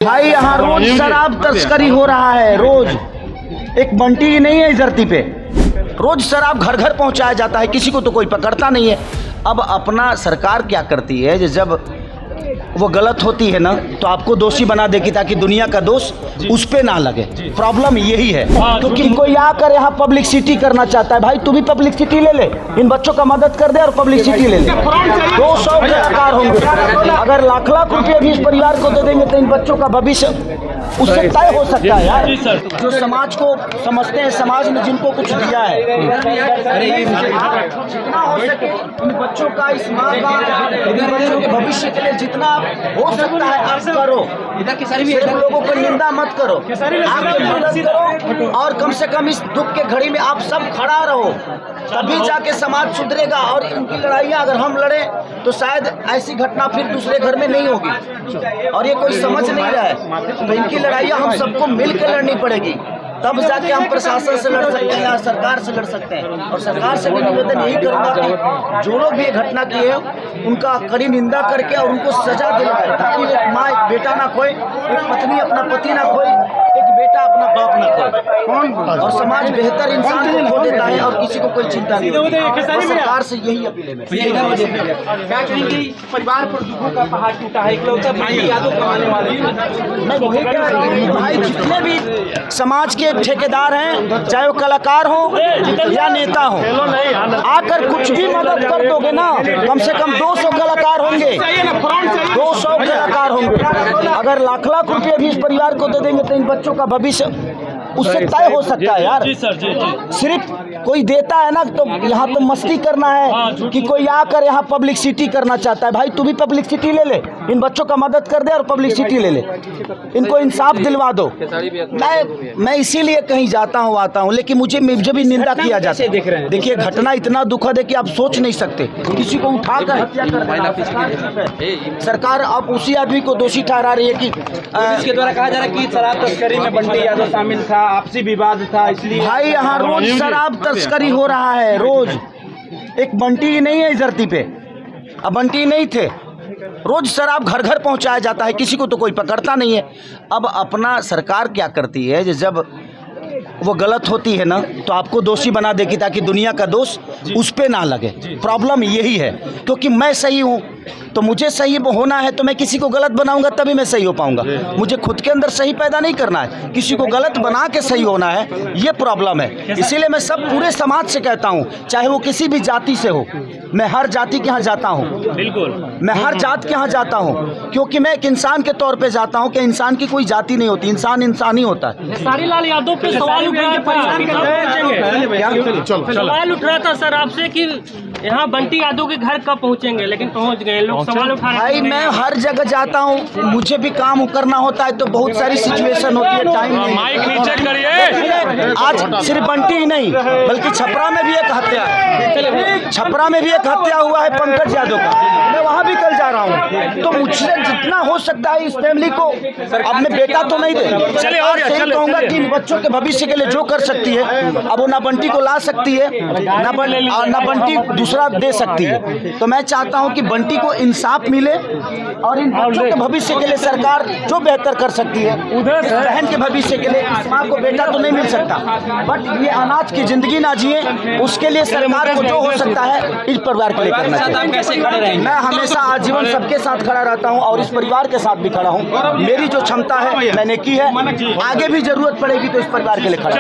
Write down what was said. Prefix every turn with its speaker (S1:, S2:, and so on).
S1: भाई यहाँ रोज शराब तस्करी हो रहा है। रोज एक बंटी ही नहीं है इस धरती पे, रोज शराब घर घर पहुंचाया जाता है, किसी को तो कोई पकड़ता नहीं है। अब अपना सरकार क्या करती है, जब वो गलत होती है ना तो आपको दोषी बना देगी ताकि दुनिया का दोष उस पे ना लगे। प्रॉब्लम यही है, क्योंकि कोई आकर यहाँ पब्लिसिटी करना चाहता है। भाई तू भी पब्लिसिटी ले ले, इन बच्चों का मदद कर दे और पब्लिसिटी ले ले। 200 कलाकार होंगे, अगर लाख लाख रुपए भी इस परिवार को दे देंगे तो इन बच्चों का भविष्य उससे तय हो सकता है। यार जो समाज को समझते हैं, समाज ने जिनको कुछ दिया है, जितना हो सके इन बच्चों का, इस माँ का, इन बच्चों के भविष्य के लिए जितना हो सकता है आप करो। सिर्फ लोगों को निंदा मत करो, आप मदद करो और कम से कम इस दुख के घड़ी में आप सब खड़ा रहो, तभी जाके समाज सुधरेगा। और इनकी लड़ाइयाँ अगर हम लड़े तो शायद ऐसी घटना फिर दूसरे घर में नहीं होगी। और ये कोई समझ नहीं रहा है, तो इनकी लड़ाइयाँ हम सबको मिलकर लड़नी पड़ेगी, तब जाके हम प्रशासन से लड़ सकते हैं या सरकार से लड़ सकते हैं। और सरकार से भी निवेदन यही करूँगा कि जो लोग भी ये घटना की है उनका कड़ी निंदा करके और उनको सजा दिलवाए, ताकि एक माँ एक बेटा ना खोए, एक पत्नी अपना पति ना खोए, एक बेटा अपना बाप ना खोए, और समाज बेहतर इंसान को खो देता है और किसी को कोई चिंता नहीं होती। सरकार से यही अपील है।
S2: क्या कहेंगे, परिवार पर दुखों का पहाड़ टूटा है, इकलौता भाई यादों कमाने वाले।
S1: मैं वही कह रहा हूँ, भाई जितने भी समाज के ठेकेदार हैं, चाहे वो कलाकार हो या नेता हो, आकर कुछ भी मदद कर दोगे ना, कम से कम 200 कलाकार होंगे, 200 कलाकार होंगे। अगर लाख लाख रुपए भी इस परिवार को दे देंगे तो इन बच्चों का भविष्य उससे तय हो सकता है। यार सिर्फ कोई देता है ना तो यहाँ तो मस्ती करना है कि कोई आकर यहाँ पब्लिसिटी करना चाहता है। भाई तू भी पब्लिसिटी ले ले, इन बच्चों का मदद कर दे और पब्लिसिटी ले ले, इनको इंसाफ दिलवा दो। मैं इसीलिए कहीं जाता हूँ आता हूँ, लेकिन मुझे भी निंदा किया जाता है। देखिए घटना इतना दुखद है कि आप सोच नहीं सकते, किसी को उठाकर हत्या कर देना। सरकार अब उसी आदमी को दोषी ठहरा रही है कि
S2: इसके द्वारा कहा जा रहा है कि शराब तस्करी में बंटी यादव शामिल था, आपसी विवाद था, इसलिए।
S1: भाई यहाँ रोज शराब तस्करी हो रहा है। रोज एक बंटी ही नहीं है इस धरती पे, अब बंटी नहीं थे, रोज शराब घर घर पहुंचाया जाता है, किसी को तो कोई पकड़ता नहीं है। अब अपना सरकार क्या करती है, जब वो गलत होती है ना तो आपको दोषी बना देगी ताकि दुनिया का दोष उस पे ना लगे। प्रॉब्लम यही है, क्योंकि मैं सही हूँ तो मुझे सही होना है, तो मैं किसी को गलत बनाऊंगा तभी मैं सही हो पाऊंगा। मुझे खुद के अंदर सही पैदा नहीं करना है, किसी को गलत बना के सही होना है, ये प्रॉब्लम है। इसीलिए मैं सब पूरे समाज से कहता हूँ, चाहे वो किसी भी जाति से हो, मैं हर जाति के यहाँ जाता हूँ, बिल्कुल मैं हर जात के यहाँ जाता हूँ, क्योंकि मैं एक इंसान के तौर पे जाता हूँ कि इंसान की कोई जाति नहीं होती, इंसान इंसान ही होता है।
S3: सारीलाल यादव पे सवाल उठ रहा था सर आपसे कि यहाँ बंटी यादव के घर कब पहुँचेंगे, लेकिन पहुँच गए। लोग सवाल उठा रहे हैं।
S1: भाई मैं हर जगह जाता हूँ, मुझे भी काम करना होता है तो बहुत सारी सिचुएशन होती है, टाइम नहीं।
S3: माइक नीचे करिए।
S1: आज सिर्फ बंटी ही नहीं बल्कि छपरा में भी एक हत्या है, छपरा में भी एक हत्या हुआ है पंकज यादव का, मैं वहाँ भी कल जा रहा हूँ। तो मुझसे जितना हो सकता है इस फैमिली को, अपने बेटा तो नहीं दे, कहूँगा कि इन बच्चों के भविष्य के लिए जो कर सकती है, अब वो ना बंटी को ला सकती है ना बंटी दूसरा दे सकती है। तो मैं चाहता हूँ कि बंटी को इंसाफ मिले और इन बच्चों के भविष्य के लिए सरकार जो बेहतर कर सकती है, बहन के भविष्य के लिए, इस माँ को बेटा तो नहीं मिल सकता बट ये अनाथ की जिंदगी ना जिए, उसके लिए सरकार को जो हो सकता है इस परिवार के लिए करना चाहिए। मैं हमेशा आजीवन सबके साथ खड़ा रहता हूँ और इस परिवार के साथ भी खड़ा हूँ। मेरी जो क्षमता है मैंने की है, आगे भी जरूरत पड़ेगी तो इस परिवार के लिए खड़ा।